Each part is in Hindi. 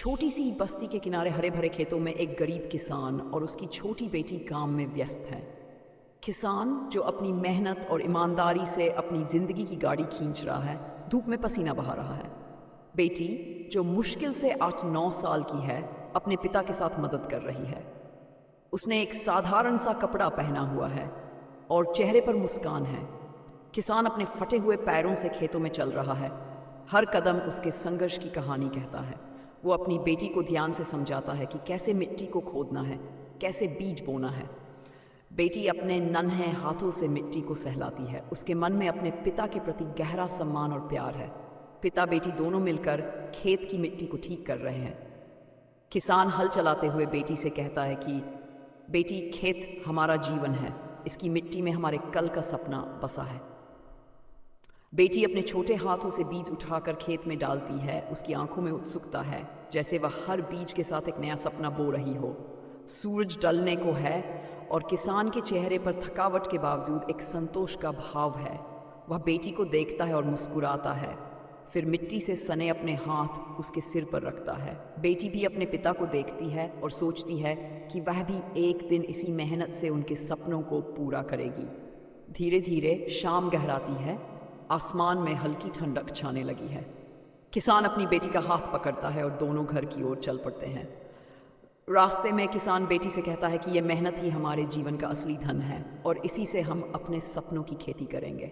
छोटी सी बस्ती के किनारे हरे भरे खेतों में एक गरीब किसान और उसकी छोटी बेटी काम में व्यस्त है। किसान जो अपनी मेहनत और ईमानदारी से अपनी जिंदगी की गाड़ी खींच रहा है, धूप में पसीना बहा रहा है। बेटी जो मुश्किल से 8-9 साल की है, अपने पिता के साथ मदद कर रही है। उसने एक साधारण सा कपड़ा पहना हुआ है और चेहरे पर मुस्कान है। किसान अपने फटे हुए पैरों से खेतों में चल रहा है। हर कदम उसके संघर्ष की कहानी कहता है। वो अपनी बेटी को ध्यान से समझाता है कि कैसे मिट्टी को खोदना है, कैसे बीज बोना है। बेटी अपने नन्हे हाथों से मिट्टी को सहलाती है। उसके मन में अपने पिता के प्रति गहरा सम्मान और प्यार है। पिता बेटी दोनों मिलकर खेत की मिट्टी को ठीक कर रहे हैं। किसान हल चलाते हुए बेटी से कहता है कि बेटी, खेत हमारा जीवन है, इसकी मिट्टी में हमारे कल का सपना बसा है। बेटी अपने छोटे हाथों से बीज उठाकर खेत में डालती है। उसकी आंखों में उत्सुकता है, जैसे वह हर बीज के साथ एक नया सपना बो रही हो। सूरज ढलने को है और किसान के चेहरे पर थकावट के बावजूद एक संतोष का भाव है। वह बेटी को देखता है और मुस्कुराता है, फिर मिट्टी से सने अपने हाथ उसके सिर पर रखता है। बेटी भी अपने पिता को देखती है और सोचती है कि वह भी एक दिन इसी मेहनत से उनके सपनों को पूरा करेगी। धीरे धीरे शाम गहराती है। आसमान में हल्की ठंडक छाने लगी है। किसान अपनी बेटी का हाथ पकड़ता है और दोनों घर की ओर चल पड़ते हैं। रास्ते में किसान बेटी से कहता है कि यह मेहनत ही हमारे जीवन का असली धन है और इसी से हम अपने सपनों की खेती करेंगे।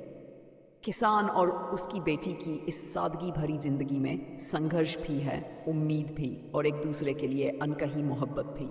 किसान और उसकी बेटी की इस सादगी भरी जिंदगी में संघर्ष भी है, उम्मीद भी और एक दूसरे के लिए अनकही मोहब्बत भी।